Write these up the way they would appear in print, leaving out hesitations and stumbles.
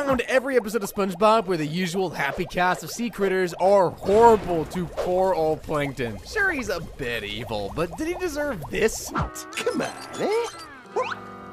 found every episode of SpongeBob where the usual happy cast of sea critters are horrible to poor old Plankton. Sure, he's a bit evil, but did he deserve this? Come on, eh?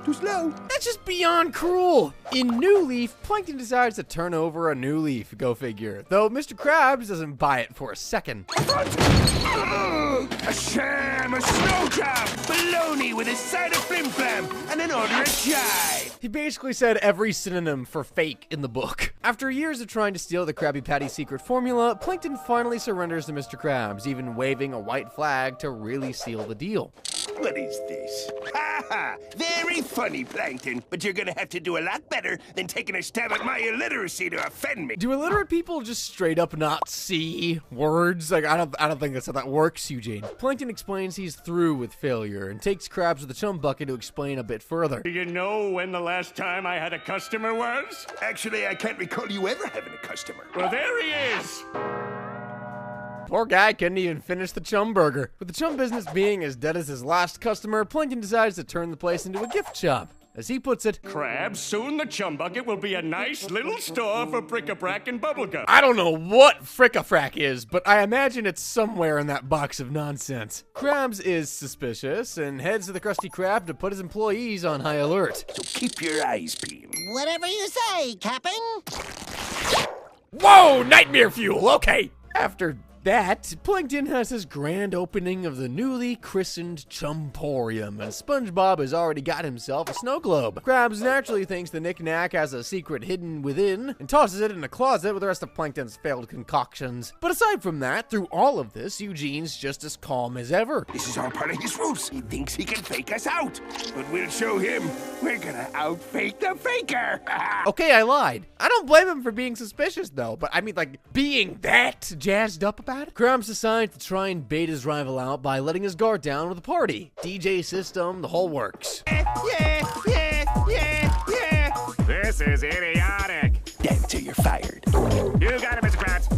Too slow. That's just beyond cruel. In New Leaf, Plankton decides to turn over a new leaf, go figure. Though Mr. Krabs doesn't buy it for a second. A sham, a snow job, baloney with a side of flim flam, and an order of chai. He basically said every synonym for fake in the book. After years of trying to steal the Krabby Patty's secret formula, Plankton finally surrenders to Mr. Krabs, even waving a white flag to really seal the deal. What is this? Ha ha! Very funny, Plankton, but you're gonna have to do a lot better than taking a stab at my illiteracy to offend me. Do illiterate people just straight up not see words? Like, I don't think that's how that works, Eugene. Plankton explains he's through with failure and takes Krabs to the Chum Bucket to explain a bit further. Do you know when the last time I had a customer was? Actually, I can't recall you ever having a customer. Well, there he is. Poor guy couldn't even finish the Chum Burger. With the Chum business being as dead as his last customer, Plankton decides to turn the place into a gift shop. As he puts it, Krabs, soon the Chum Bucket will be a nice little store for bric-a-brac and bubblegum. I don't know what frick-a-frack is, but I imagine it's somewhere in that box of nonsense. Krabs is suspicious and heads to the Krusty Krab to put his employees on high alert. So keep your eyes peeled. Whatever you say, Captain. Whoa, nightmare fuel, okay. After that, Plankton has his grand opening of the newly christened Chumporium, and SpongeBob has already got himself a snow globe. Krabs naturally thinks the knick-knack has a secret hidden within, and tosses it in a closet with the rest of Plankton's failed concoctions. But aside from that, through all of this, Eugene's just as calm as ever. This is all part of his ruse. He thinks he can fake us out, but we'll show him we're gonna out-fake the faker. Okay, I lied. I don't blame him for being suspicious, though, but I mean, like, being that jazzed up about it? Krabs decides to try and bait his rival out by letting his guard down with a party. DJ system, the whole works. Yeah. This is idiotic. Damn till you're fired. You got it, Mr. Krabs.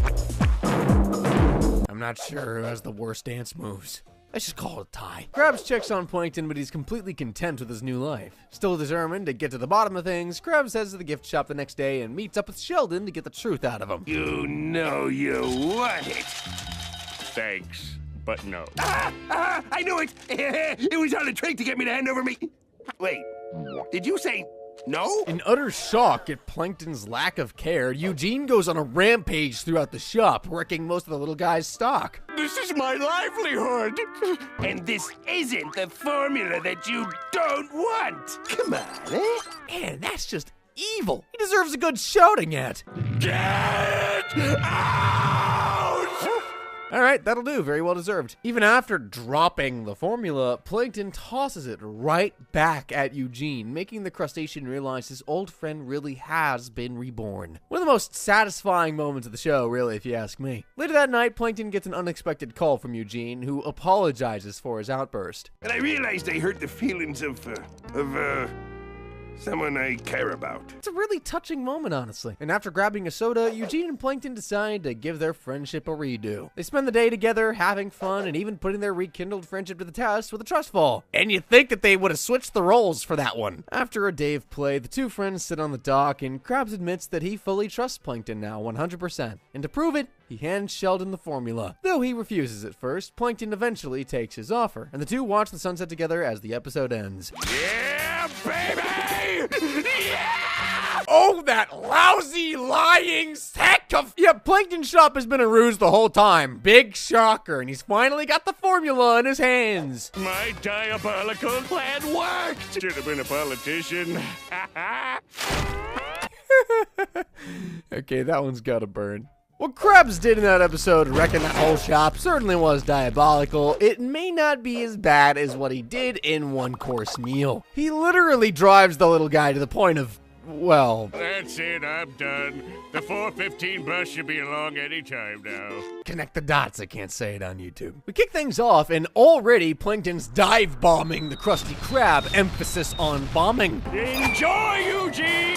I'm not sure who has the worst dance moves. Let's just call it a tie. Krabs checks on Plankton, but he's completely content with his new life. Still determined to get to the bottom of things, Krabs heads to the gift shop the next day and meets up with Sheldon to get the truth out of him. You know you want it. Thanks, but no. I knew it. It was all a trick to get me to hand over me. Wait, did you say no? In utter shock at Plankton's lack of care, Eugene goes on a rampage throughout the shop, wrecking most of the little guy's stock. This is my livelihood. And this isn't the formula that you don't want. Come on, eh? Man, that's just evil. He deserves a good shouting at. Get out! Alright, that'll do. Very well deserved. Even after dropping the formula, Plankton tosses it right back at Eugene, making the crustacean realize his old friend really has been reborn. One of the most satisfying moments of the show, really, if you ask me. Later that night, Plankton gets an unexpected call from Eugene, who apologizes for his outburst. And I realized I hurt the feelings of someone I care about. It's a really touching moment, honestly. And after grabbing a soda, Eugene and Plankton decide to give their friendship a redo. They spend the day together, having fun, and even putting their rekindled friendship to the test with a trust fall. And you'd think that they would have switched the roles for that one. After a day of play, the two friends sit on the dock, and Krabs admits that he fully trusts Plankton now, 100%. And to prove it, he hands Sheldon the formula. Though he refuses at first, Plankton eventually takes his offer, and the two watch the sunset together as the episode ends. Yeah, baby! Yeah! Oh, that lousy, lying sack of... Yeah, Plankton Shop has been a ruse the whole time. Big shocker, and he's finally got the formula in his hands. My diabolical plan worked! Should have been a politician. Okay, that one's gotta burn. What Krabs did in that episode, wrecking that whole shop, certainly was diabolical. It may not be as bad as what he did in One Course Meal. He literally drives the little guy to the point of, well... That's it, I'm done. The 4:15 bus should be along any time now. Connect the dots, I can't say it on YouTube. We kick things off, and already Plankton's dive bombing the Krusty Krab, emphasis on bombing. Enjoy, Eugene!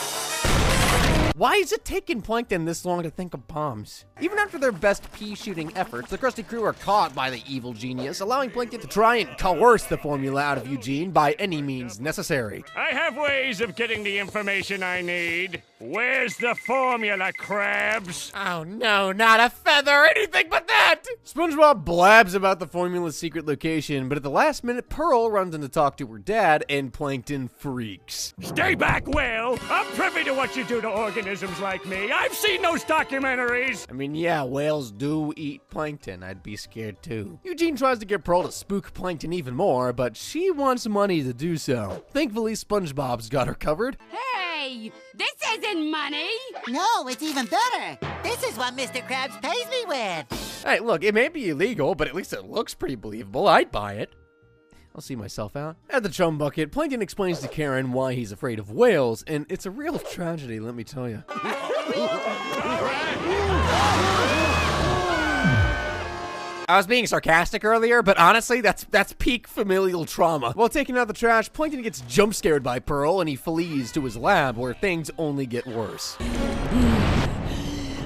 Why is it taking Plankton this long to think of bombs? Even after their best pea-shooting efforts, the Krusty crew are caught by the evil genius, allowing Plankton to try and coerce the formula out of Eugene by any means necessary. I have ways of getting the information I need. Where's the formula, Krabs? Oh no, not a feather, anything but that! SpongeBob blabs about the formula's secret location, but at the last minute, Pearl runs in to talk to her dad, and Plankton freaks. Stay back, Whale! I'm privy to what you do to organisms like me. I've seen those documentaries! I mean, yeah, whales do eat plankton. I'd be scared too. Eugene tries to get Pearl to spook Plankton even more, but she wants money to do so. Thankfully, SpongeBob's got her covered. Hey, this isn't money. No, it's even better. This is what Mr. Krabs pays me with. Hey, look, it may be illegal, but at least it looks pretty believable. I'd buy it. I'll see myself out. At the Chum Bucket, Plankton explains to Karen why he's afraid of whales, and it's a real tragedy, let me tell you. I was being sarcastic earlier, but honestly, that's peak familial trauma. While taking out the trash, Plankton gets jump scared by Pearl, and he flees to his lab, where things only get worse.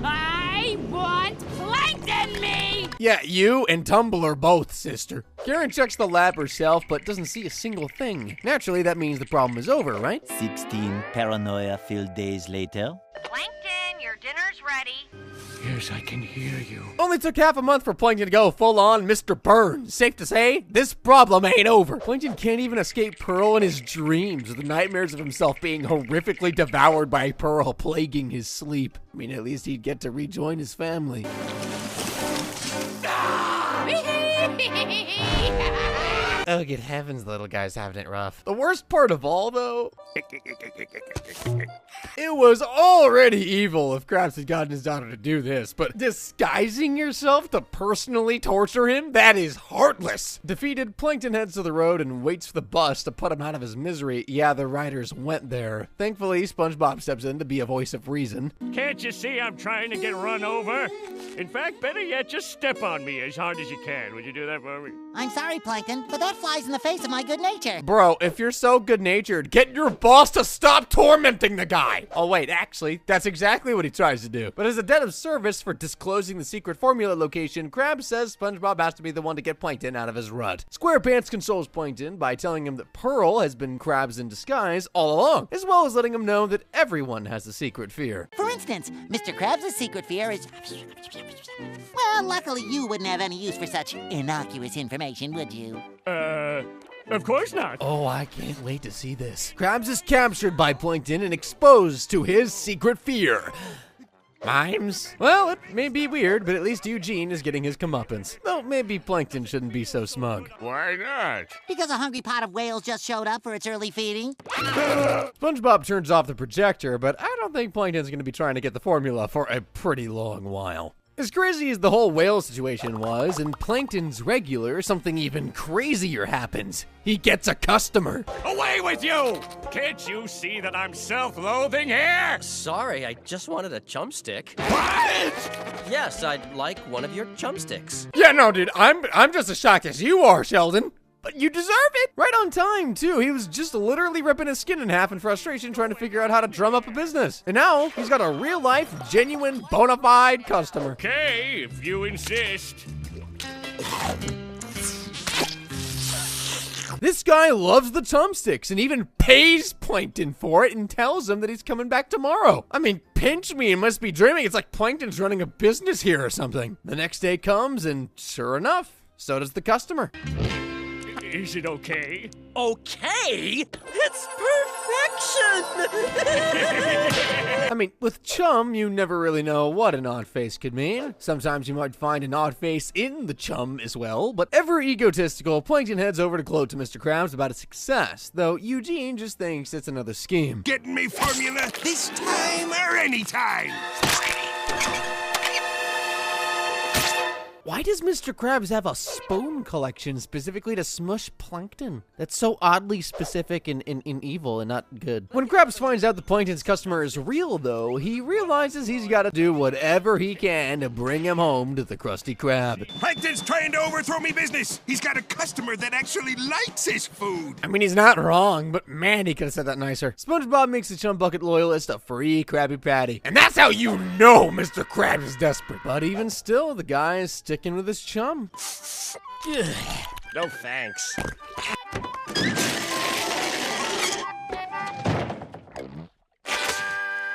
I want Plankton me! Yeah, you and Tumblr both, sister. Karen checks the lab herself, but doesn't see a single thing. Naturally, that means the problem is over, right? 16 paranoia-filled days later. Plankton, your dinner's ready. Yes, I can hear you. Only took half a month for Plankton to go full-on Mr. Burns. Safe to say, this problem ain't over. Plankton can't even escape Pearl in his dreams, with the nightmares of himself being horrifically devoured by Pearl plaguing his sleep. I mean, at least he'd get to rejoin his family. Oh, good heavens, little guy's having it rough. The worst part of all, though, it was already evil if Krabs had gotten his daughter to do this, but disguising yourself to personally torture him? That is heartless. Defeated, Plankton heads to the road and waits for the bus to put him out of his misery. Yeah, the riders went there. Thankfully, SpongeBob steps in to be a voice of reason. Can't you see I'm trying to get run over? In fact, better yet, just step on me as hard as you can. Would you do that for me? I'm sorry, Plankton, but that flies in the face of my good nature. Bro, if you're so good-natured, get your boss to stop tormenting the guy. Oh wait, actually, that's exactly what he tries to do. But as a debt of service for disclosing the secret formula location, Krabs says SpongeBob has to be the one to get Plankton out of his rut. SquarePants consoles Plankton by telling him that Pearl has been Krabs in disguise all along, as well as letting him know that everyone has a secret fear. For instance, Mr. Krabs' secret fear is... Well, luckily you wouldn't have any use for such innocuous information, would you? Of course not. Oh, I can't wait to see this. Krabs is captured by Plankton and exposed to his secret fear. Mimes? Well, it may be weird, but at least Eugene is getting his comeuppance. Though maybe Plankton shouldn't be so smug. Why not? Because a hungry pot of whales just showed up for its early feeding. SpongeBob turns off the projector, but I don't think Plankton's going to be trying to get the formula for a pretty long while. As crazy as the whole whale situation was, in Plankton's regular, something even crazier happens. He gets a customer. Away with you! Can't you see that I'm self-loathing here? Sorry, I just wanted a chumstick. What? Yes, I'd like one of your chumsticks. Yeah, no, dude, I'm just as shocked as you are, Sheldon. But you deserve it! Right on time, too. He was just literally ripping his skin in half in frustration trying to figure out how to drum up a business. And now, he's got a real-life, genuine, bona fide customer. Okay, if you insist. This guy loves the chumsticks and even pays Plankton for it and tells him that he's coming back tomorrow. I mean, pinch me, it must be dreaming. It's like Plankton's running a business here or something. The next day comes, and sure enough, so does the customer. Is it okay? Okay? It's perfection! I mean, with Chum, you never really know what an odd face could mean. Sometimes you might find an odd face in the Chum as well, but ever egotistical, Plankton heads over to gloat to Mr. Krabs about his success, though Eugene just thinks it's another scheme. Getting me formula this time or any time. Why does Mr. Krabs have a spoon collection specifically to smush Plankton? That's so oddly specific and evil and not good. When Krabs finds out that Plankton's customer is real, though, he realizes he's got to do whatever he can to bring him home to the Krusty Krab. Plankton's trying to overthrow me business. He's got a customer that actually likes his food. I mean, he's not wrong, but man, he could have said that nicer. SpongeBob makes the Chum Bucket loyalist a free Krabby Patty. And that's how you know Mr. Krabs is desperate. But even still, the guy is sticking with his chum. No thanks.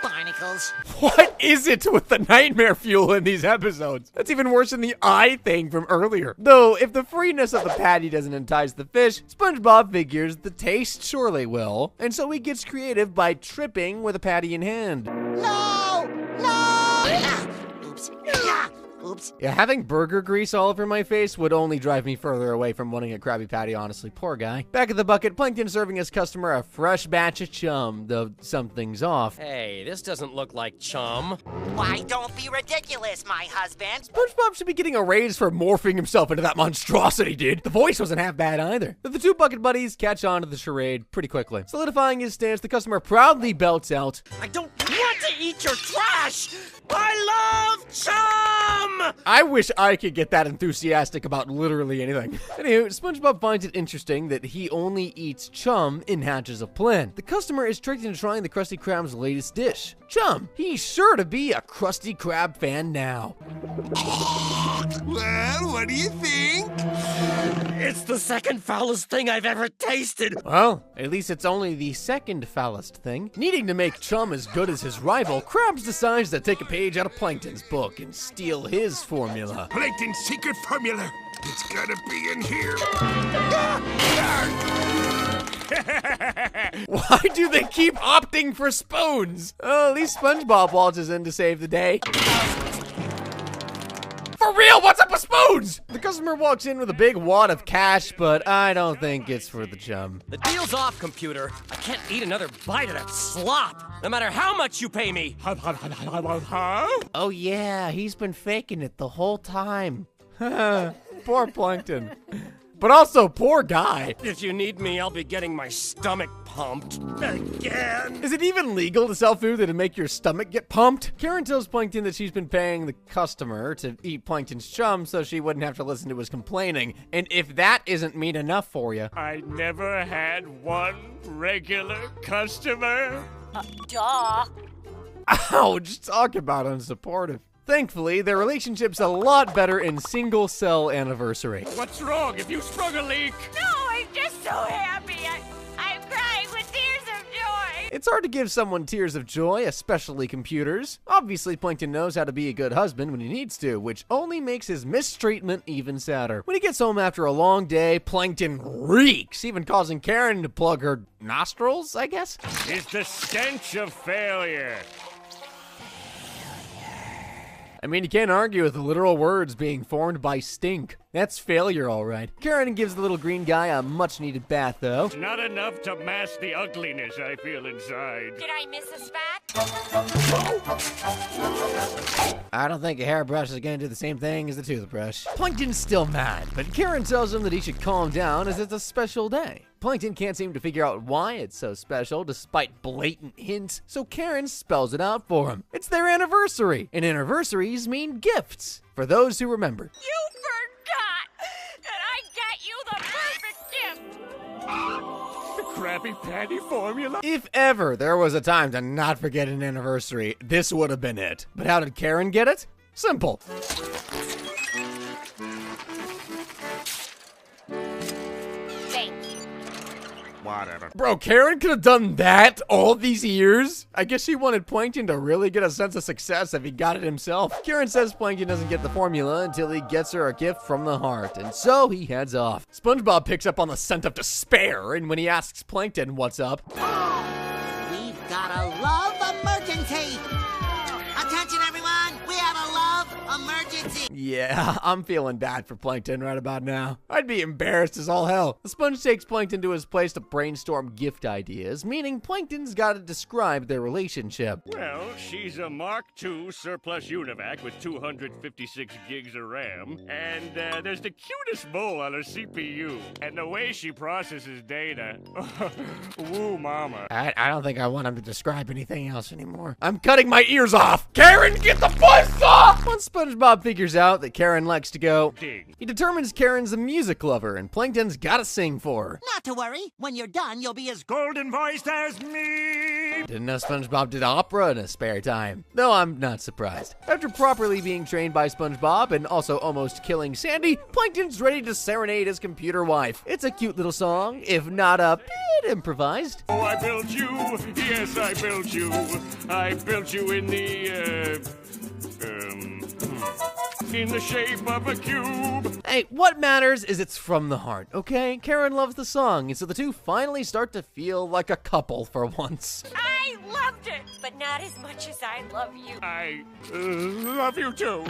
Barnacles. What is it with the nightmare fuel in these episodes? That's even worse than the eye thing from earlier. Though, if the freeness of the patty doesn't entice the fish, SpongeBob figures the taste surely will. And so he gets creative by tripping with a patty in hand. No! No! Ah! Oops. Ah! Oops. Yeah, having burger grease all over my face would only drive me further away from wanting a Krabby Patty, honestly. Poor guy. Back at the bucket, Plankton serving his customer a fresh batch of chum, though something's off. Hey, this doesn't look like chum. Why, don't be ridiculous, my husband. SpongeBob should be getting a raise for morphing himself into that monstrosity, dude. The voice wasn't half bad either. The two bucket buddies catch on to the charade pretty quickly. Solidifying his stance, the customer proudly belts out, I don't want to eat your trash! I love chum! I wish I could get that enthusiastic about literally anything. Anywho, SpongeBob finds it interesting that he only eats chum in hatches of plan. The customer is tricked into trying the Krusty Krab's latest dish, chum. He's sure to be a Krusty Krab fan now. Well, what do you think? It's the second foulest thing I've ever tasted. Well, at least it's only the second foulest thing. Needing to make chum as good as his rival, Krabs decides to take a page out of Plankton's book and steal his formula. Plankton's secret formula. It's gotta be in here. Why do they keep opting for spoons? Oh, at least SpongeBob waltzes in to save the day. For real, what's up with spoons? The customer walks in with a big wad of cash, but I don't think it's for the chum. The deal's off, computer. I can't eat another bite of that slop, no matter how much you pay me. Oh yeah, he's been faking it the whole time. Poor Plankton. But also, poor guy. If you need me, I'll be getting my stomach pumped again. Is it even legal to sell food that'll make your stomach get pumped? Karen tells Plankton that she's been paying the customer to eat Plankton's chum so she wouldn't have to listen to his complaining. And if that isn't mean enough for you. I never had one regular customer. Duh. Ouch, talk about unsupportive. Thankfully, their relationship's a lot better in single cell anniversary. What's wrong? If you sprung a leak? No, I'm just so happy. I'm crying with tears of joy. It's hard to give someone tears of joy, especially computers. Obviously, Plankton knows how to be a good husband when he needs to, which only makes his mistreatment even sadder. When he gets home after a long day, Plankton reeks, even causing Karen to plug her nostrils, I guess? It's the stench of failure. I mean, you can't argue with the literal words being formed by stink. That's failure, all right. Karen gives the little green guy a much-needed bath, though. Not enough to mask the ugliness I feel inside. Did I miss a spot? I don't think a hairbrush is gonna do the same thing as the toothbrush. Plankton's still mad, but Karen tells him that he should calm down as it's a special day. Plankton can't seem to figure out why it's so special despite blatant hints, so Karen spells it out for him. It's their anniversary, and anniversaries mean gifts, for those who remember. You forgot that I got you the perfect gift. The Krabby Patty formula? If ever there was a time to not forget an anniversary, this would have been it. But how did Karen get it? Simple. Whatever. Bro, Karen could have done that all these years? I guess she wanted Plankton to really get a sense of success if he got it himself. Karen says Plankton doesn't get the formula until he gets her a gift from the heart, and so he heads off. SpongeBob picks up on the scent of despair, and when he asks Plankton what's up, We've got a love emergency. Attention, everyone. We have a love emergency. Yeah, I'm feeling bad for Plankton right about now. I'd be embarrassed as all hell. The sponge takes Plankton to his place to brainstorm gift ideas, meaning Plankton's gotta describe their relationship. Well, she's a Mark II surplus univac with 256 gigs of RAM, and there's the cutest bowl on her CPU, and the way she processes data. Woo, mama. I don't think I want him to describe anything else anymore. I'm cutting my ears off! Karen, get the buzz off! Once SpongeBob figures out that Karen likes to go, Ding. he determines Karen's a music lover, and Plankton's gotta sing for her. Not to worry. When you're done, you'll be as Golden voiced as me. Didn't know SpongeBob did opera in his spare time. Though I'm not surprised. After properly being trained by SpongeBob and also almost killing Sandy, Plankton's ready to serenade his computer wife. It's a cute little song, if not a bit improvised. Oh, I built you. Yes, I built you. I built you in the shape of a cube. Hey, what matters is it's from the heart, okay? Karen loves the song, and so the two finally start to feel like a couple for once. I loved it, but not as much as I love you. I love you too.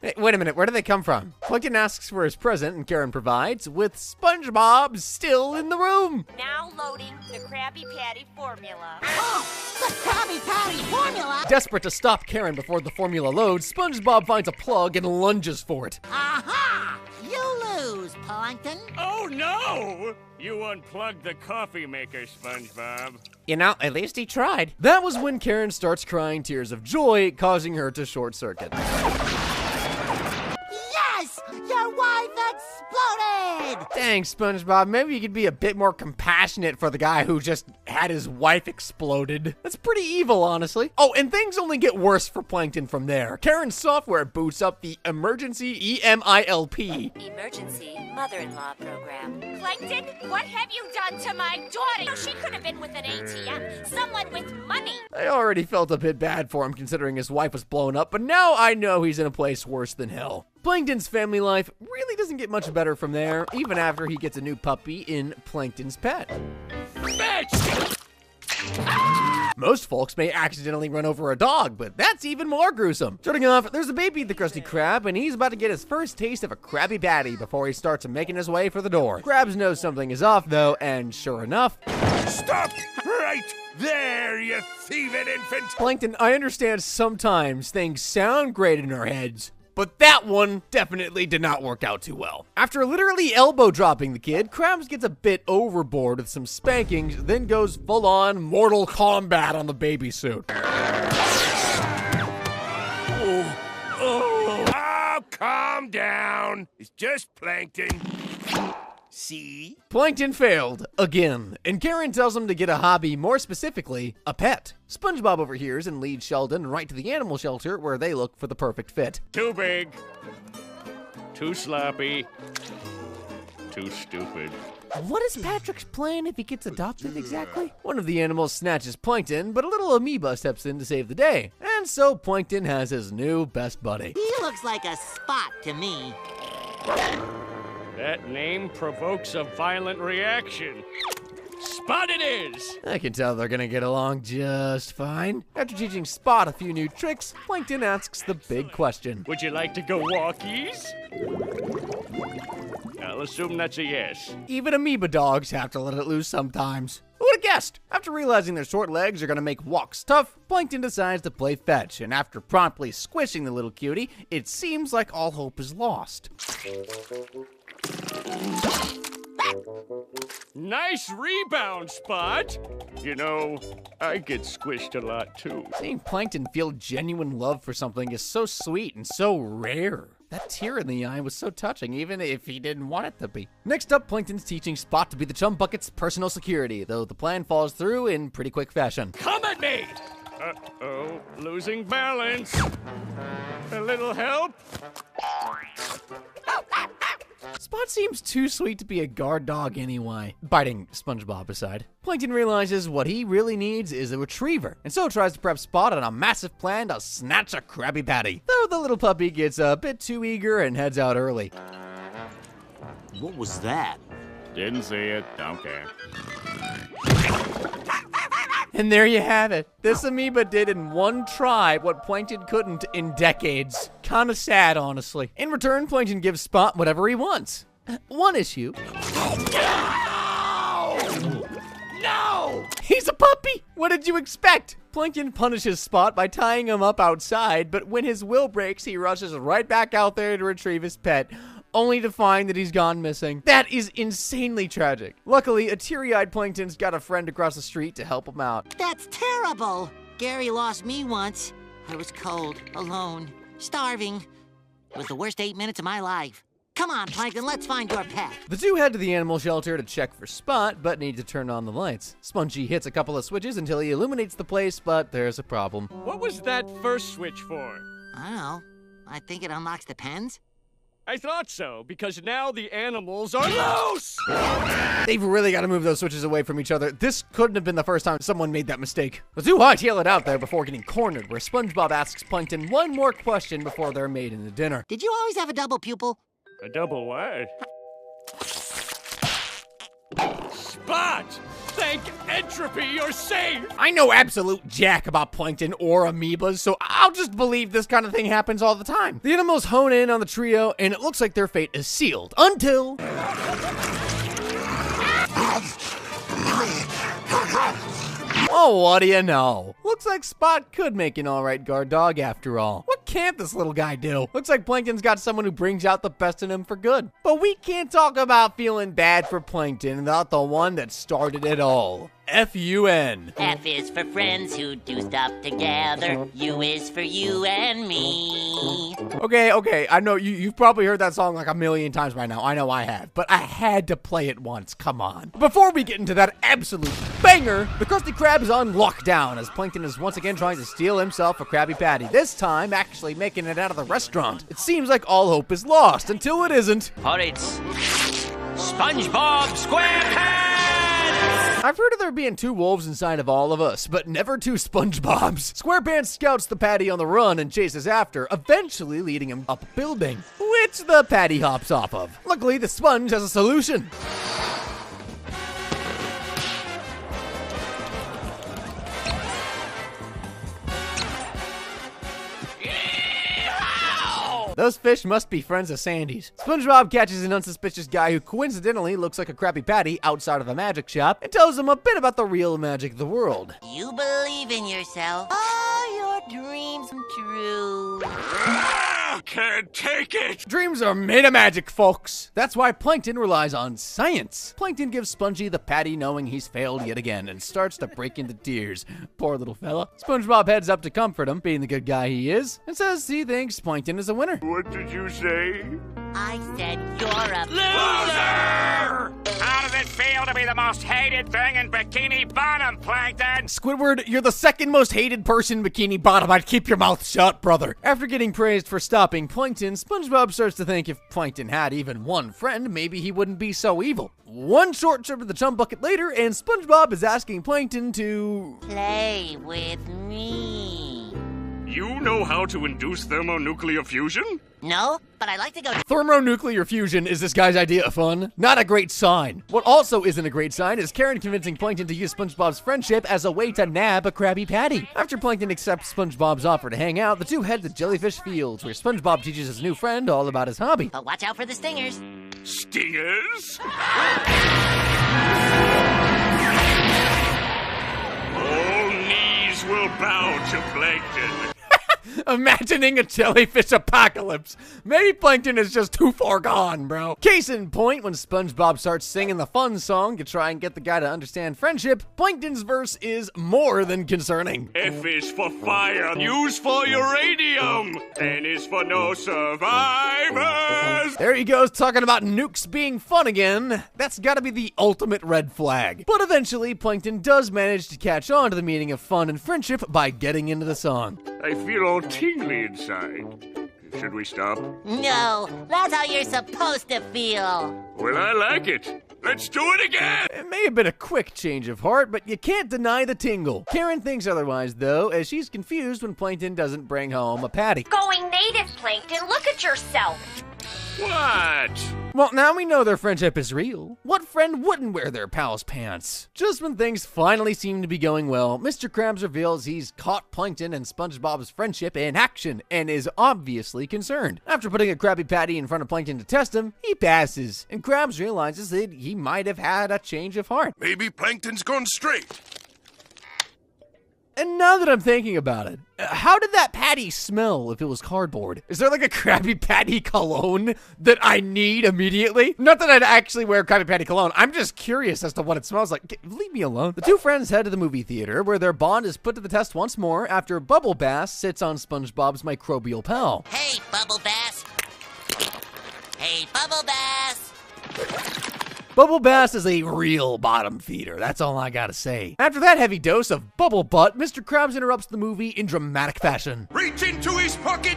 Hey, wait a minute, where do they come from? Plankton asks for his present, and Karen provides, with SpongeBob still in the room. Now loading the Krabby Patty formula. Oh, the Krabby Patty formula! Desperate to stop Karen before the formula loads, SpongeBob finds a plug and lunges for it. Aha! You lose, Plankton. Oh no! You unplugged the coffee maker, SpongeBob. You know, at least he tried. That was when Karen starts crying tears of joy, causing her to short circuit. Yes! Your wife exploded! Thanks, SpongeBob. Maybe you could be a bit more compassionate for the guy who just had his wife exploded. That's pretty evil, honestly. Oh, and things only get worse for Plankton from there. Karen's software boots up the emergency EMILP. Emergency mother-in-law program. Plankton, what have you done to my daughter? She could have been with an ATM. Someone with money. I already felt a bit bad for him considering his wife was blown up, but now I know he's in a place worse than hell. Plankton's family life really doesn't get much better from there, even after he gets a new puppy in Plankton's pet. Bitch! Most folks may accidentally run over a dog, but that's even more gruesome. Starting off, there's a baby at the Krusty Krab, and he's about to get his first taste of a Krabby Patty before he starts making his way for the door. Krabs knows something is off, though, and sure enough, Stop right there, you thieving infant. Plankton, I understand sometimes things sound great in our heads, but that one definitely did not work out too well. After literally elbow dropping the kid, Krabs gets a bit overboard with some spankings, then goes full on Mortal Kombat on the baby suit. Oh, calm down. It's just Plankton. See? Plankton failed again, and Karen tells him to get a hobby, more specifically, a pet. SpongeBob overhears and leads Sheldon right to the animal shelter where they look for the perfect fit. Too big. Too sloppy. Too stupid. What is Patrick's plan if he gets adopted exactly? One of the animals snatches Plankton, but a little amoeba steps in to save the day. And so Plankton has his new best buddy. He looks like a Spot to me. That name provokes a violent reaction. Spot it is! I can tell they're gonna get along just fine. After teaching Spot a few new tricks, Plankton asks the big question. Would you like to go walkies? I'll assume that's a yes. Even amoeba dogs have to let it loose sometimes. Who would have guessed? After realizing their short legs are gonna make walks tough, Plankton decides to play fetch, and after promptly squishing the little cutie, it seems like all hope is lost. Nice rebound, Spot! You know, I get squished a lot too. Seeing Plankton feel genuine love for something is so sweet and so rare. That tear in the eye was so touching, even if he didn't want it to be. Next up, Plankton's teaching Spot to be the Chum Bucket's personal security, though the plan falls through in pretty quick fashion. Come at me! Uh-oh, losing balance. A little help? Spot seems too sweet to be a guard dog anyway. Biting SpongeBob aside. Plankton realizes what he really needs is a retriever, and so tries to prep Spot on a massive plan to snatch a Krabby Patty. Though the little puppy gets a bit too eager and heads out early. What was that? Didn't see it, don't care. And there you have it. This amoeba did in one try what Plankton couldn't in decades. Kinda sad, honestly. In return, Plankton gives Spot whatever he wants. One issue. No! He's a puppy! What did you expect? Plankton punishes Spot by tying him up outside, but when his will breaks, he rushes right back out there to retrieve his pet, only to find that he's gone missing. That is insanely tragic. Luckily, a teary-eyed Plankton's got a friend across the street to help him out. That's terrible. Gary lost me once. I was cold, alone, starving. It was the worst 8 minutes of my life. Come on, Plankton, let's find your pet. The two head to the animal shelter to check for Spot, but need to turn on the lights. Spongy hits a couple of switches until he illuminates the place, but there's a problem. What was that first switch for? I don't know. I think it unlocks the pens. I thought so, because now the animals are loose! They've really got to move those switches away from each other. This couldn't have been the first time someone made that mistake. The two hightail it out there before getting cornered, where SpongeBob asks Plankton one more question before they're made into dinner. Did you always have a double pupil? A double what? Spot! Thank entropy, you're safe! I know absolute jack about Plankton or amoebas, so I'll just believe this kind of thing happens all the time. The animals hone in on the trio, and it looks like their fate is sealed, until... Oh, what do you know? Looks like Spot could make an alright guard dog after all. What can't this little guy do? Looks like Plankton's got someone who brings out the best in him for good. But we can't talk about feeling bad for Plankton without the one that started it all. F-U-N. F is for friends who do stuff together. U is for you and me. Okay, I know you've probably heard that song like a million times by now. I know I have, but I had to play it once, come on. Before we get into that absolute banger, the Krusty Krab is on lockdown as Plankton is once again trying to steal himself a Krabby Patty, this time actually making it out of the restaurant. It seems like all hope is lost until it isn't. But it's SpongeBob SquarePants! I've heard of there being two wolves inside of all of us, but never two SpongeBobs. SquarePants scouts the Patty on the run and chases after, eventually leading him up a building, which the Patty hops off of. Luckily, the sponge has a solution. Those fish must be friends of Sandy's. SpongeBob catches an unsuspicious guy who coincidentally looks like a Krabby Patty outside of a magic shop and tells him a bit about the real magic of the world. You believe in yourself. Are your dreams come true? Can't take it! Dreams are made of magic, folks. That's why Plankton relies on science. Plankton gives Spongy the patty knowing he's failed yet again and starts to break into tears. Poor little fella. SpongeBob heads up to comfort him, being the good guy he is, and says he thinks Plankton is a winner. What did you say? I said you're a Loser! How does it feel to be the most hated thing in Bikini Bottom, Plankton? Squidward, you're the second most hated person in Bikini Bottom. I'd keep your mouth shut, brother. After getting praised for stopping Plankton, SpongeBob starts to think if Plankton had even one friend, maybe he wouldn't be so evil. One short trip to the Chum Bucket later, and SpongeBob is asking Plankton to... play with me. You know how to induce thermonuclear fusion? No, but I like to go... Thermonuclear fusion is this guy's idea of fun. Not a great sign. What also isn't a great sign is Karen convincing Plankton to use SpongeBob's friendship as a way to nab a Krabby Patty. After Plankton accepts SpongeBob's offer to hang out, the two head to Jellyfish Fields, where SpongeBob teaches his new friend all about his hobby. But watch out for the stingers. Stingers? All knees will bow to Plankton. Imagining a jellyfish apocalypse. Maybe Plankton is just too far gone, bro. Case in point, when SpongeBob starts singing the fun song to try and get the guy to understand friendship, Plankton's verse is more than concerning. F is for fire, U's for uranium, N is for no survivors. There he goes, talking about nukes being fun again. That's gotta be the ultimate red flag. But eventually, Plankton does manage to catch on to the meaning of fun and friendship by getting into the song. I feel all tingly inside. Should we stop? No, that's how you're supposed to feel. Well, I like it. Let's do it again! It may have been a quick change of heart, but you can't deny the tingle. Karen thinks otherwise, though, as she's confused when Plankton doesn't bring home a patty. Going native, Plankton. Look at yourself. What? Well, now we know their friendship is real. What friend wouldn't wear their pal's pants? Just when things finally seem to be going well, Mr. Krabs reveals he's caught Plankton and SpongeBob's friendship in action and is obviously concerned. After putting a Krabby Patty in front of Plankton to test him, he passes, and Krabs realizes that he might have had a change of heart. Maybe Plankton's gone straight. And now that I'm thinking about it, how did that patty smell if it was cardboard? Is there like a Krabby Patty cologne that I need immediately? Not that I'd actually wear Krabby Patty cologne. I'm just curious as to what it smells like. Leave me alone. The two friends head to the movie theater where their bond is put to the test once more after Bubble Bass sits on SpongeBob's microbial pal. Hey, Bubble Bass. Hey, Bubble Bass. Bubble Bass is a real bottom feeder, that's all I gotta say. After that heavy dose of bubble butt, Mr. Krabs interrupts the movie in dramatic fashion. Reach into his pocket.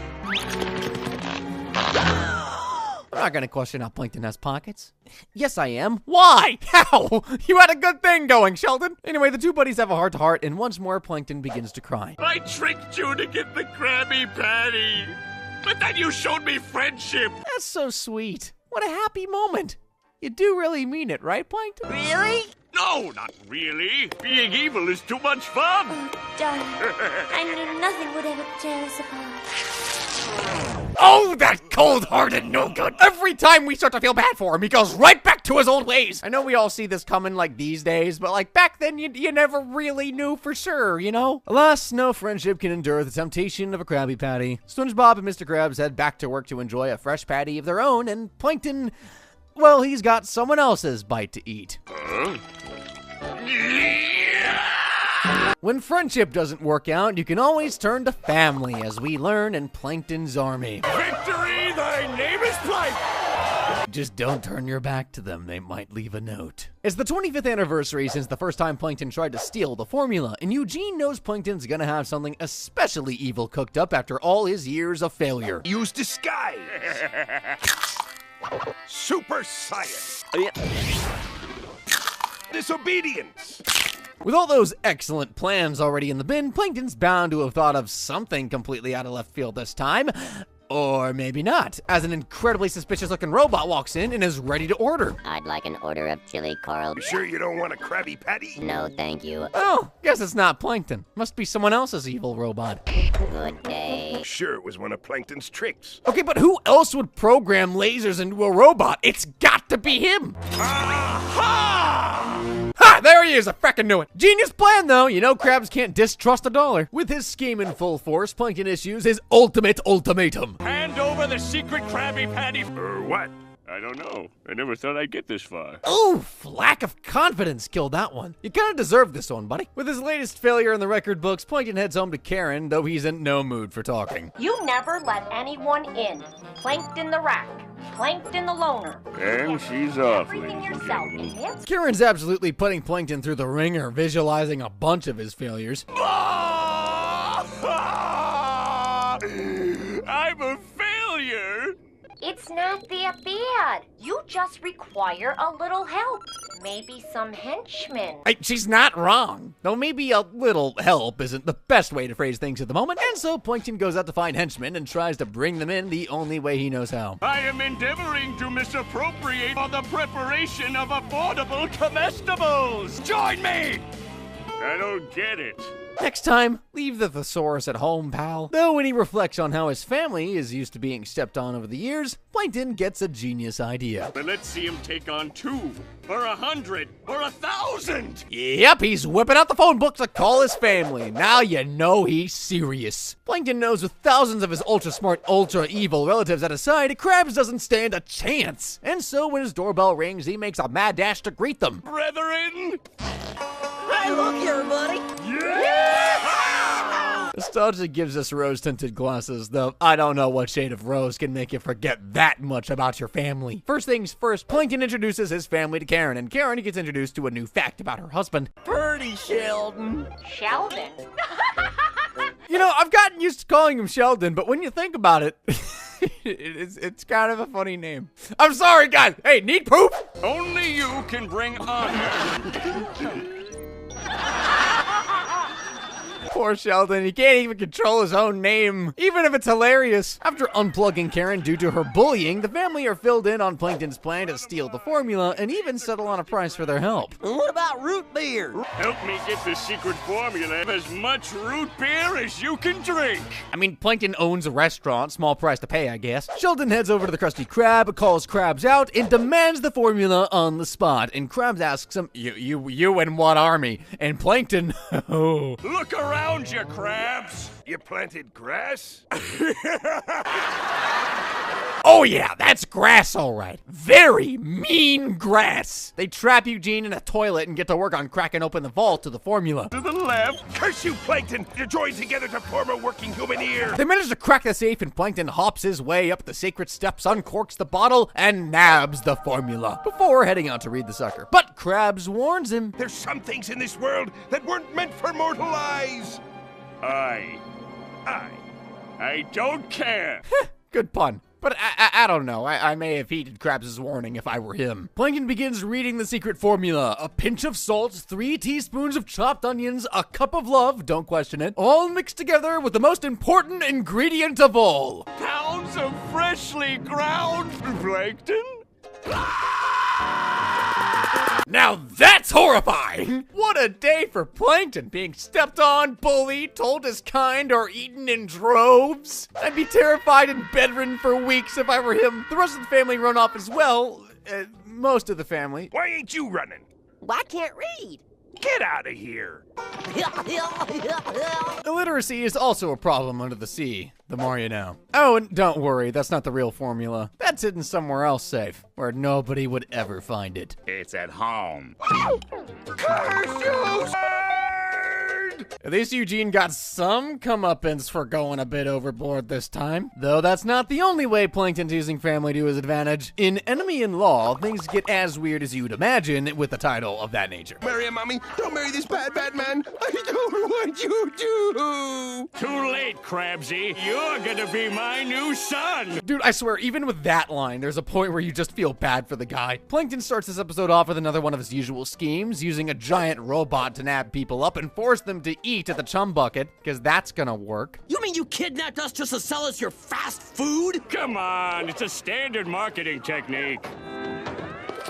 I'm not gonna question how Plankton has pockets. Yes, I am. Why? How? You had a good thing going, Sheldon. Anyway, the two buddies have a heart-to-heart, and once more, Plankton begins to cry. I tricked you to get the Krabby Patty, but then you showed me friendship. That's so sweet. What a happy moment. You do really mean it, right, Plankton? Really? No, not really. Being evil is too much fun. Darling, I knew nothing would ever tear us apart. Oh, that cold-hearted no-good. Every time we start to feel bad for him, he goes right back to his old ways. I know we all see this coming like these days, but like back then, you never really knew for sure, you know? Alas, no friendship can endure the temptation of a Krabby Patty. SpongeBob and Mr. Krabs head back to work to enjoy a fresh patty of their own, and Plankton, well, he's got someone else's bite to eat. When friendship doesn't work out, you can always turn to family, as we learn in Plankton's army. Victory, thy name is Plankton. Just don't turn your back to them, they might leave a note. It's the 25th anniversary since the first time Plankton tried to steal the formula, and Eugene knows Plankton's gonna have something especially evil cooked up after all his years of failure. Use disguise. Super science. Disobedience. With all those excellent plans already in the bin, Plankton's bound to have thought of something completely out of left field this time. Or maybe not, as an incredibly suspicious-looking robot walks in and is ready to order. I'd like an order of chili coral. You sure you don't want a Krabby Patty? No, thank you. Oh, guess it's not Plankton. Must be someone else's evil robot. Good day. Sure, it was one of Plankton's tricks. Okay, but who else would program lasers into a robot? It's got to be him. Aha! Ha! There he is, I frickin' knew it. Genius plan, though. You know Krabs can't distrust a dollar. With his scheme in full force, Plankton issues his ultimate ultimatum. Hand over the secret Krabby Patty. Or what? I don't know. I never thought I'd get this far. Oof, lack of confidence killed that one. You kinda deserved this one, buddy. With his latest failure in the record books, Plankton heads home to Karen, though he's in no mood for talking. You never let anyone in. Plankton the rat. Plankton the loner. And she's off, Everything ladies and yourself. gentlemen. Enhance Karen's absolutely putting Plankton through the ringer, visualizing a bunch of his failures. I'm a failure. It's not that bad. You just require a little help. Maybe some henchmen. She's not wrong. Though maybe a little help isn't the best way to phrase things at the moment, and so Plankton goes out to find henchmen and tries to bring them in the only way he knows how. I am endeavoring to misappropriate for the preparation of affordable comestibles. Join me! I don't get it. Next time, leave the thesaurus at home, pal. Though when he reflects on how his family is used to being stepped on over the years, Plankton gets a genius idea. But let's see him take on 2, or 100, or 1,000. Yep, he's whipping out the phone book to call his family. Now you know he's serious. Plankton knows with thousands of his ultra-smart, ultra-evil relatives at his side, Krabs doesn't stand a chance. And so when his doorbell rings, he makes a mad dash to greet them. Brethren! Hey, look here, buddy. Nostalgia gives us rose-tinted glasses, though I don't know what shade of rose can make you forget that much about your family. First things first, Plankton introduces his family to Karen, and Karen gets introduced to a new fact about her husband. Purdy Sheldon. Sheldon. You know, I've gotten used to calling him Sheldon, but when you think about it, it's kind of a funny name. I'm sorry, guys. Hey, need poop? Only you can bring honor. Poor Sheldon, he can't even control his own name, even if it's hilarious. After unplugging Karen due to her bullying, the family are filled in on Plankton's plan to steal the formula and even settle on a price for their help. What about root beer? Help me get the secret formula of as much root beer as you can drink. I mean, Plankton owns a restaurant, small price to pay, I guess. Sheldon heads over to the Krusty Krab, calls Krabs out, and demands the formula on the spot. And Krabs asks him, you and what army? And Plankton, oh. Look around you, Krabs. You planted grass? Oh yeah, that's grass all right. Very mean grass. They trap Eugene in a toilet and get to work on cracking open the vault to the formula. To the left. Curse you, Plankton! You joined together to form a working human ear! They manage to crack the safe and Plankton hops his way up the sacred steps, uncorks the bottle, and nabs the formula before heading out to read the sucker. But Krabs warns him. There's some things in this world that weren't meant for mortal eyes! I don't care. Good pun. But I don't know. I may have heeded Krabs' warning if I were him. Plankton begins reading the secret formula. A pinch of salt, 3 teaspoons of chopped onions, a cup of love, don't question it, all mixed together with the most important ingredient of all. Pounds of freshly ground Plankton? Now that's horrifying! What a day for Plankton, being stepped on, bullied, told his kind, or eaten in droves. I'd be terrified and bedridden for weeks if I were him. The rest of the family run off as well. Most of the family. Why ain't you running? Well, I can't read. Get out of here! Illiteracy is also a problem under the sea, the more you know. Oh, and don't worry, that's not the real formula. That's hidden somewhere else safe, where nobody would ever find it. It's at home. Curse you! At least Eugene got some comeuppance for going a bit overboard this time. Though that's not the only way Plankton's using family to his advantage. In Enemy in Law, things get as weird as you'd imagine with a title of that nature. Marry him, Mommy! Don't marry this bad man! I don't want you to! Too late, Krabsy. You're gonna be my new son. Dude, I swear, even with that line, there's a point where you just feel bad for the guy. Plankton starts this episode off with another one of his usual schemes, using a giant robot to nab people up and force them to eat at the Chum Bucket, because that's gonna work. You mean you kidnapped us just to sell us your fast food? Come on, it's a standard marketing technique.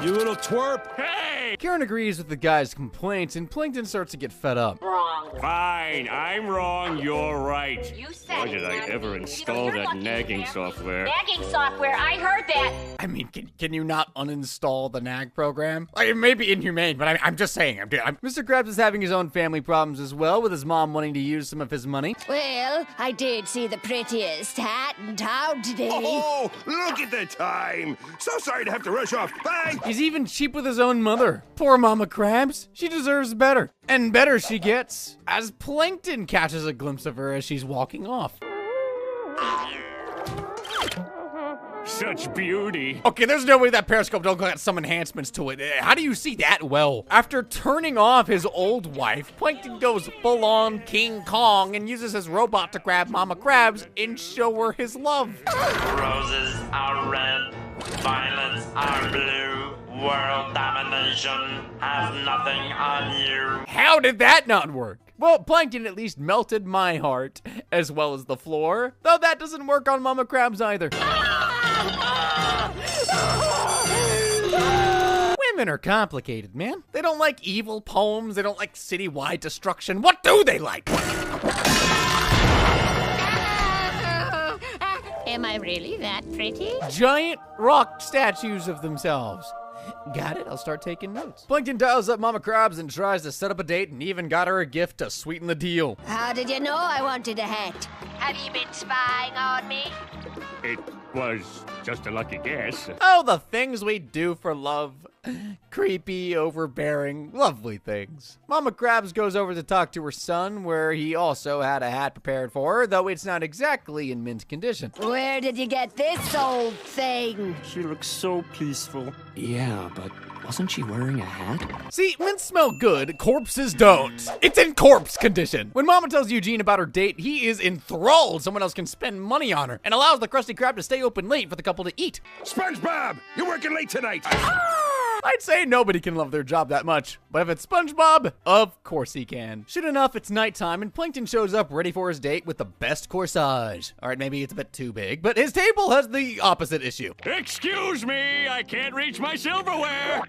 You little twerp. Hey! Karen agrees with the guy's complaints, and Plankton starts to get fed up. Wrong. Fine, I'm wrong, you're right. You said Why did I it, ever Natalie. install You're that lucky nagging there. software? Nagging software, I heard that. I mean, can you not uninstall the nag program? Like, it may be inhumane, but I'm just saying. Mr. Krabs is having his own family problems as well, with his mom wanting to use some of his money. Well, I did see the prettiest hat in town today. Oh, look at the time! So sorry to have to rush off. Bye! He's even cheap with his own mother. Poor Mama Krabs. She deserves better. And better she gets, as Plankton catches a glimpse of her as she's walking off. Such beauty. Okay, there's no way that periscope don't got some enhancements to it. How do you see that well? After turning off his old wife, Plankton goes full-on King Kong and uses his robot to grab Mama Krabs and show her his love. Roses are red, violets are blue. World domination has nothing on you. How did that not work? Well, Plankton at least melted my heart, as well as the floor, though that doesn't work on Mama Krabs either. Women are complicated, man. They don't like evil poems, they don't like citywide destruction. What do they like? Am I really that pretty? Giant rock statues of themselves. Got it? I'll start taking notes. Plankton dials up Mama Krabs and tries to set up a date and even got her a gift to sweeten the deal. How did you know I wanted a hat? Have you been spying on me? It was just a lucky guess. Oh, the things we do for love. Creepy, overbearing, lovely things. Mama Krabs goes over to talk to her son, where he also had a hat prepared for her, though it's not exactly in mint condition. Where did you get this old thing? She looks so peaceful. Yeah, but wasn't she wearing a hat? See, mints smell good, corpses don't. It's in corpse condition. When Mama tells Eugene about her date, he is enthralled someone else can spend money on her and allows the Krusty Krab to stay open late for the couple to eat. SpongeBob! You're working late tonight! I'd say nobody can love their job that much. But if it's SpongeBob, of course he can. Soon enough, it's nighttime and Plankton shows up ready for his date with the best corsage. Alright, maybe it's a bit too big, but his table has the opposite issue. Excuse me, I can't reach my silverware.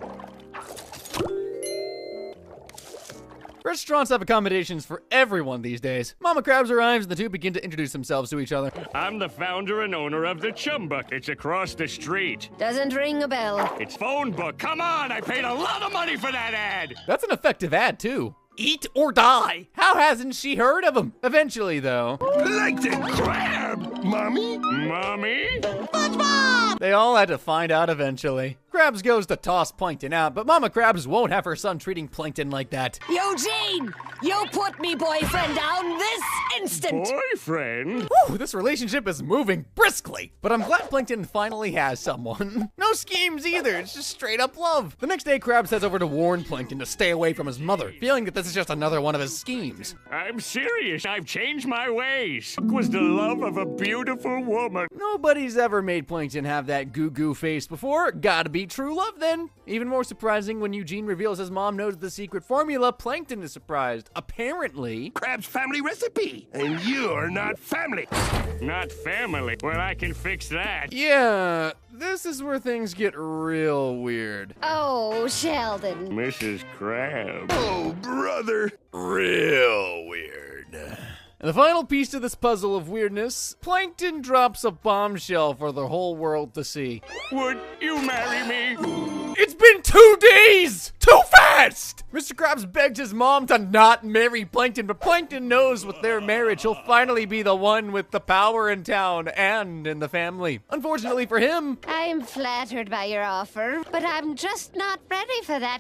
Restaurants have accommodations for everyone these days. Mama Krabs arrives and the two begin to introduce themselves to each other. I'm the founder and owner of the Chum Bucket. It's across the street. Doesn't ring a bell. It's phone book. Come on, I paid a lot of money for that ad. That's an effective ad, too. Eat or die. How hasn't she heard of him? Eventually, though. Plankton Crab! Mommy? Mommy? SpongeBob! They all had to find out eventually. Krabs goes to toss Plankton out, but Mama Krabs won't have her son treating Plankton like that. Eugene, you put me boyfriend down this instant. Boyfriend? Whew, this relationship is moving briskly. But I'm glad Plankton finally has someone. No schemes either, it's just straight up love. The next day, Krabs heads over to warn Plankton to stay away from his mother, feeling that this is just another one of his schemes. I'm serious. I've changed my ways. It was the love of a beautiful woman. Nobody's ever made Plankton have that goo-goo face before. Gotta be true love then. Even more surprising when Eugene reveals his mom knows the secret formula, Plankton is surprised. Apparently, Krabs' family recipe, and you're not family. Not family. Well, I can fix that. yeah, this is where things get real weird. Oh, Sheldon. Mrs. Krabs. Oh, brother. Real weird. And the final piece to this puzzle of weirdness, Plankton drops a bombshell for the whole world to see. Would you marry me? It's been 2 days! Too fast! Mr. Krabs begged his mom to not marry Plankton, but Plankton knows with their marriage, he'll finally be the one with the power in town and in the family. Unfortunately for him, I'm flattered by your offer, but I'm just not ready for that.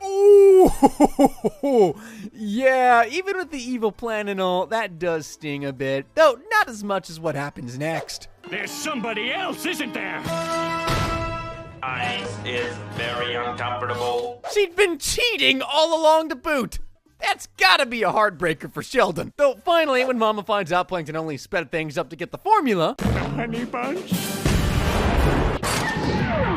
ooh, yeah, even with the evil plan and all, that does sting a bit. Though, not as much as what happens next. There's somebody else, isn't there? Ice is very uncomfortable. She'd been cheating all along to boot. That's gotta be a heartbreaker for Sheldon. Though finally, when Mama finds out Plankton only sped things up to get the formula. Honey bunch? Oh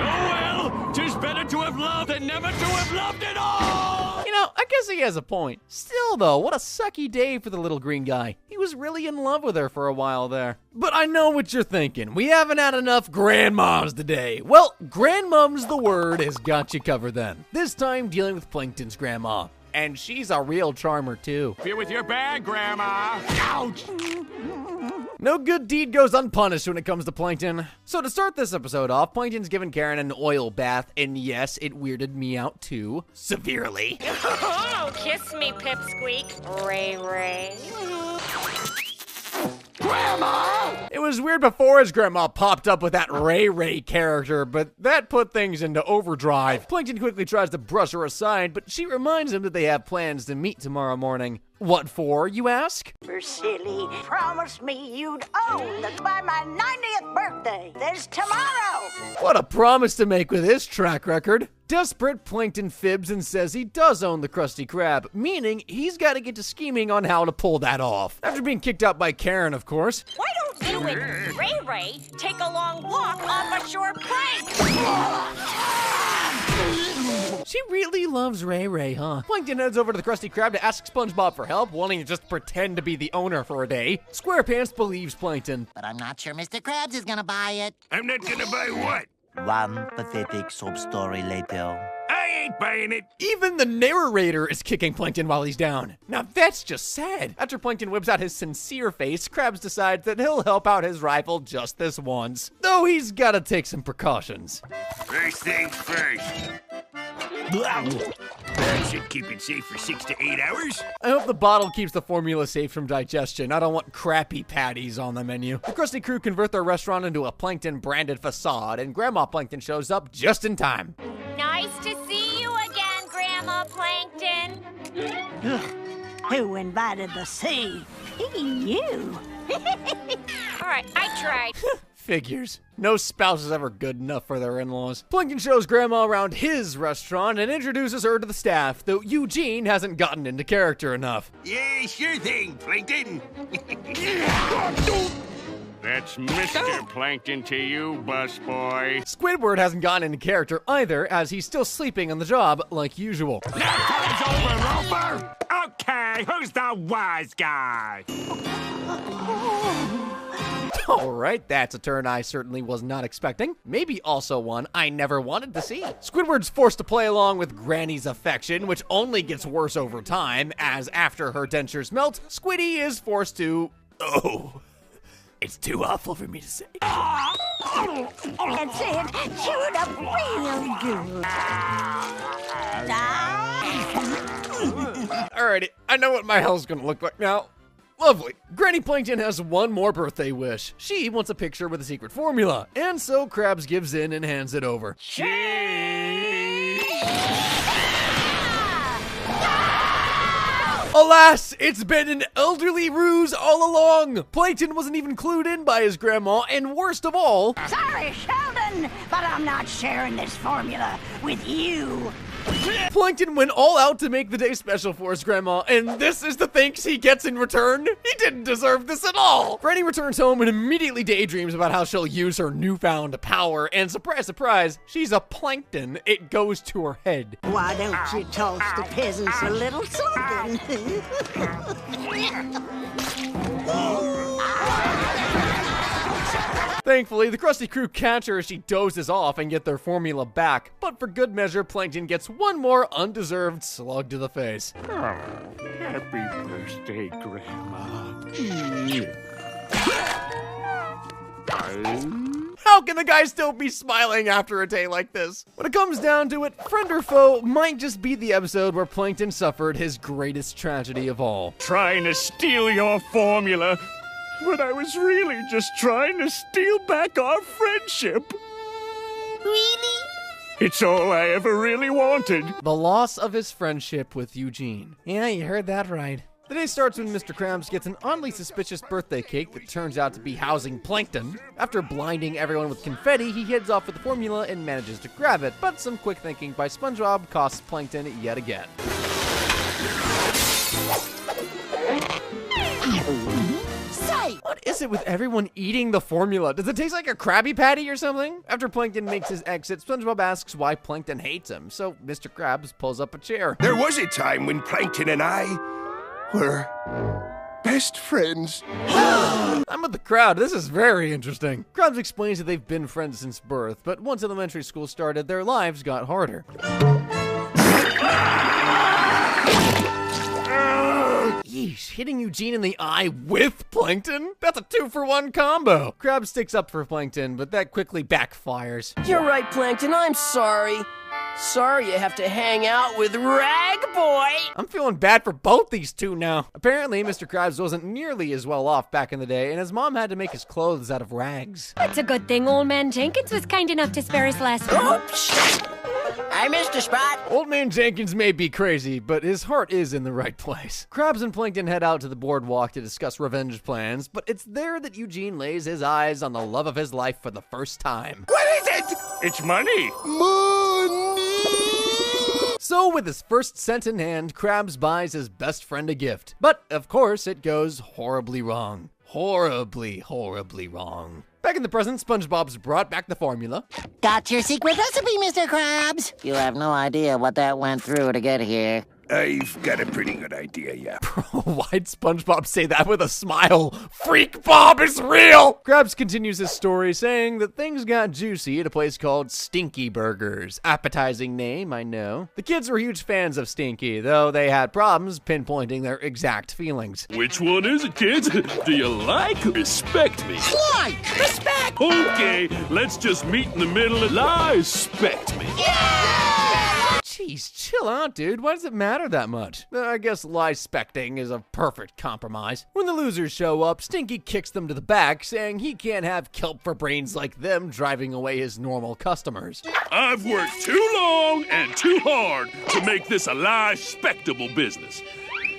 well, 'tis better to have loved than never to have loved at all! You know, I guess he has a point. Still though, what a sucky day for the little green guy. He was really in love with her for a while there. But I know what you're thinking. We haven't had enough grandmas today. Well, grandmom's the word has got you covered then. This time dealing with Plankton's grandma. And she's a real charmer too. Fear with your bag, Grandma. Ouch! No good deed goes unpunished when it comes to Plankton. So to start this episode off, Plankton's given Karen an oil bath, and yes, it weirded me out too. Severely. Oh, kiss me, Pipsqueak. Ray Ray. Grandma! It was weird before his grandma popped up with that Ray Ray character, but that put things into overdrive. Plankton quickly tries to brush her aside, but she reminds him that they have plans to meet tomorrow morning. What for, you ask? For silly, promised me you'd own the by my 90th birthday. There's tomorrow. What a promise to make with his track record. Desperate, Plankton fibs and says he does own the Krusty Krab, meaning he's got to get to scheming on how to pull that off. After being kicked out by Karen, of course. Why don't you and Ray Ray take a long walk off a shore plank? She really loves Ray Ray, huh? Plankton heads over to the Krusty Krab to ask SpongeBob for help, wanting to just pretend to be the owner for a day. SquarePants believes Plankton. But I'm not sure Mr. Krabs is gonna buy it. I'm not gonna buy what? One pathetic sob story later. I ain't buying it. Even the narrator is kicking Plankton while he's down. Now that's just sad. After Plankton whips out his sincere face, Krabs decides that he'll help out his rival just this once. Though he's gotta take some precautions. First things first. I should keep it safe for 6 to 8 hours. I hope the bottle keeps the formula safe from digestion. I don't want crappy patties on the menu. The Krusty crew convert their restaurant into a Plankton-branded facade, and Grandma Plankton shows up just in time. Nice to see you again, Grandma Plankton. Who invited the sea? You. All right, I tried. Figures. No spouse is ever good enough for their in-laws. Plankton shows Grandma around his restaurant and introduces her to the staff, though Eugene hasn't gotten into character enough. Yeah, sure thing, Plankton. That's Mr. Plankton to you, busboy. Squidward hasn't gotten into character either, as he's still sleeping on the job like usual. Okay, who's the wise guy? Alright, that's a turn I certainly was not expecting. Maybe also one I never wanted to see. Squidward's forced to play along with Granny's affection, which only gets worse over time, as after her dentures melt, Squiddy is forced to... Oh, it's too awful for me to say. That's it. Chew it up real good. Alrighty, I know what my hell's gonna look like now. Lovely. Granny Plankton has one more birthday wish. She wants a picture with a secret formula, and so Krabs gives in and hands it over. Alas, it's been an elderly ruse all along. Plankton wasn't even clued in by his grandma, and worst of all... Sorry, Sheldon, but I'm not sharing this formula with you. Plankton went all out to make the day special for his grandma, and this is the thanks he gets in return? He didn't deserve this at all! Granny returns home and immediately daydreams about how she'll use her newfound power, and surprise, surprise, she's a plankton. It goes to her head. Why don't you toss the peasants a little something? Thankfully, the Krusty Crew catch her as she dozes off and get their formula back. But for good measure, Plankton gets one more undeserved slug to the face. Oh, happy birthday, Grandma. How can the guy still be smiling after a day like this? When it comes down to it, Friend or Foe might just be the episode where Plankton suffered his greatest tragedy of all. Trying to steal your formula, but I was really just trying to steal back our friendship. Really? It's all I ever really wanted. The loss of his friendship with Eugene. Yeah, you heard that right. The day starts when Mr. Krabs gets an oddly suspicious birthday cake that turns out to be housing Plankton. After blinding everyone with confetti, he heads off with the formula and manages to grab it, but some quick thinking by SpongeBob costs Plankton yet again. What is it with everyone eating the formula? Does it taste like a Krabby Patty or something? After Plankton makes his exit, SpongeBob asks why Plankton hates him, so Mr. Krabs pulls up a chair. There was a time when Plankton and I were best friends. I'm with the crowd. This is very interesting. Krabs explains that they've been friends since birth, but once elementary school started, their lives got harder. Yeesh, hitting Eugene in the eye with Plankton? That's a 2-for-1 combo. Krabs sticks up for Plankton, but that quickly backfires. You're right, Plankton, I'm sorry. Sorry you have to hang out with Rag Boy. I'm feeling bad for both these two now. Apparently, Mr. Krabs wasn't nearly as well off back in the day, and his mom had to make his clothes out of rags. It's a good thing Old Man Jenkins was kind enough to spare his last one. Oops! I missed a spot. Old Man Jenkins may be crazy, but his heart is in the right place. Krabs and Plankton head out to the boardwalk to discuss revenge plans, but it's there that Eugene lays his eyes on the love of his life for the first time. What is it? It's money. Money! So with his first cent in hand, Krabs buys his best friend a gift. But, of course, it goes horribly wrong. Horribly, horribly wrong. Back in the present, SpongeBob's brought back the formula. Got your secret recipe, Mr. Krabs. You have no idea what that went through to get here. I've got a pretty good idea, yeah. Why'd SpongeBob say that with a smile? Freak Bob is real! Krabs continues his story saying that things got juicy at a place called Stinky Burgers. Appetizing name, I know. The kids were huge fans of Stinky, though they had problems pinpointing their exact feelings. Which one is it, kids? Do you like or respect me? Like! Respect! Okay, let's just meet in the middle and respect me. Jeez, chill out, dude. Why does it matter that much? I guess lie-specting is a perfect compromise. When the losers show up, Stinky kicks them to the back, saying he can't have kelp for brains like them driving away his normal customers. I've worked too long and too hard to make this a lie-spectable business.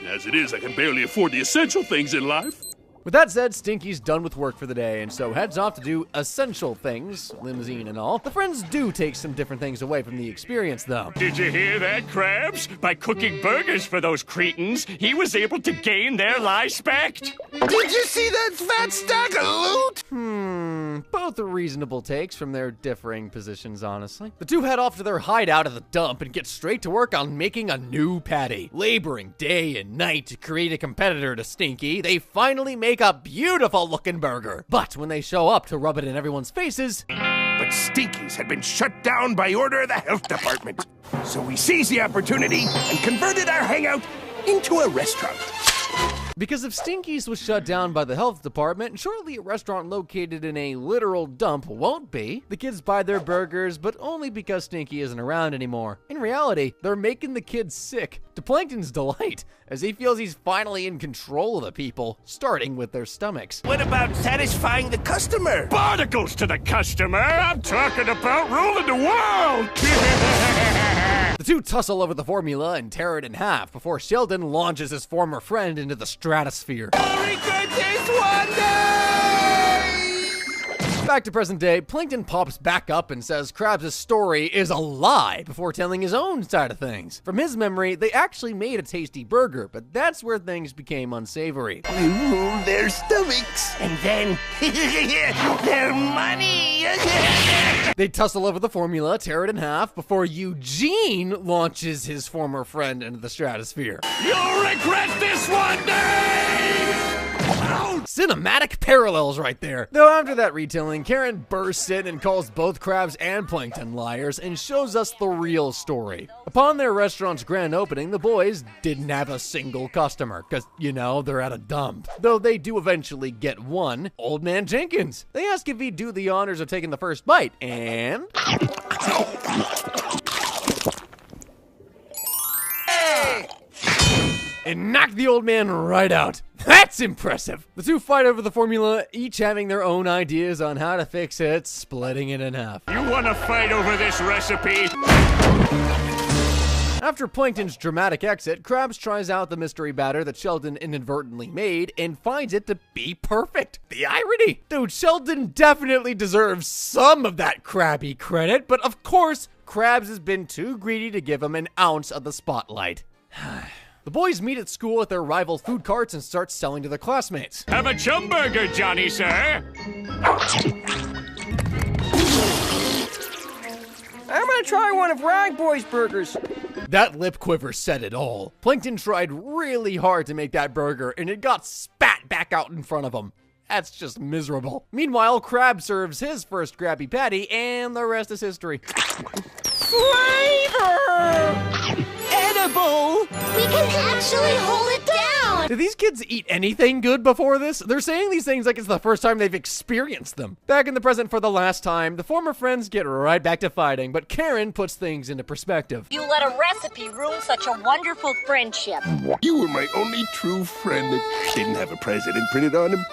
As it is, I can barely afford the essential things in life. With that said, Stinky's done with work for the day, and so heads off to do essential things, limousine and all. The friends do take some different things away from the experience, though. Did you hear that, Krabs? By cooking burgers for those cretins, he was able to gain their life-spect. Did you see that fat stack of loot? Both are reasonable takes from their differing positions, honestly. The two head off to their hideout at the dump and get straight to work on making a new patty. Laboring day and night to create a competitor to Stinky, they finally make a beautiful looking burger. But when they show up to rub it in everyone's faces... But Stinky's had been shut down by order of the health department. So we seized the opportunity and converted our hangout into a restaurant. Because if Stinky's was shut down by the health department, surely a restaurant located in a literal dump won't be. The kids buy their burgers, but only because Stinky isn't around anymore. In reality, they're making the kids sick, to Plankton's delight, as he feels he's finally in control of the people, starting with their stomachs. What about satisfying the customer? Barnacles to the customer! I'm talking about ruling the world! The two tussle over the formula and tear it in half before Sheldon launches his former friend into the stratosphere. Back to present day, Plankton pops back up and says Krabs' story is a lie before telling his own side of things. From his memory, they actually made a tasty burger, but that's where things became unsavory. We ruled their stomachs, and then their money. They tussle over the formula, tear it in half, before Eugene launches his former friend into the stratosphere. You'll regret this one day! Cinematic parallels right there. Though after that retelling, Karen bursts in and calls both Krabs and Plankton liars and shows us the real story. Upon their restaurant's grand opening, the boys didn't have a single customer, cause, you know, they're at a dump. Though they do eventually get one, Old Man Jenkins. They ask if he'd do the honors of taking the first bite, and... and knocked the old man right out. That's impressive. The two fight over the formula, each having their own ideas on how to fix it, splitting it in half. You wanna fight over this recipe? After Plankton's dramatic exit, Krabs tries out the mystery batter that Sheldon inadvertently made and finds it to be perfect. The irony! Dude, Sheldon definitely deserves some of that Krabby credit, but of course, Krabs has been too greedy to give him an ounce of the spotlight. The boys meet at school at their rival food carts and start selling to their classmates. Have a chum burger, Johnny, sir. I'm gonna try one of Rag Boy's burgers. That lip quiver said it all. Plankton tried really hard to make that burger, and it got spat back out in front of him. That's just miserable. Meanwhile, Krabs serves his first Krabby Patty, and the rest is history. Flavor! Edible! We can actually hold it down! Do these kids eat anything good before this? They're saying these things like it's the first time they've experienced them. Back in the present for the last time, the former friends get right back to fighting, but Karen puts things into perspective. You let a recipe ruin such a wonderful friendship. You were my only true friend that didn't have a president printed on him.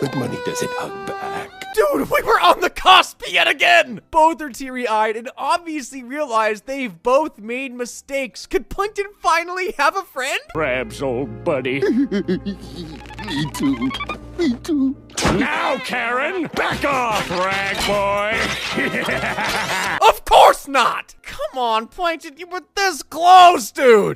But money doesn't hug back. Dude, we were on the cusp yet again! Both are teary-eyed and obviously realize they've both made mistakes. Could Plankton finally have a friend? Krabs, old buddy. Me too. Me too. Now, Karen, back off, Rag Boy. Of course not! Come on, Plankton, you were this close, dude!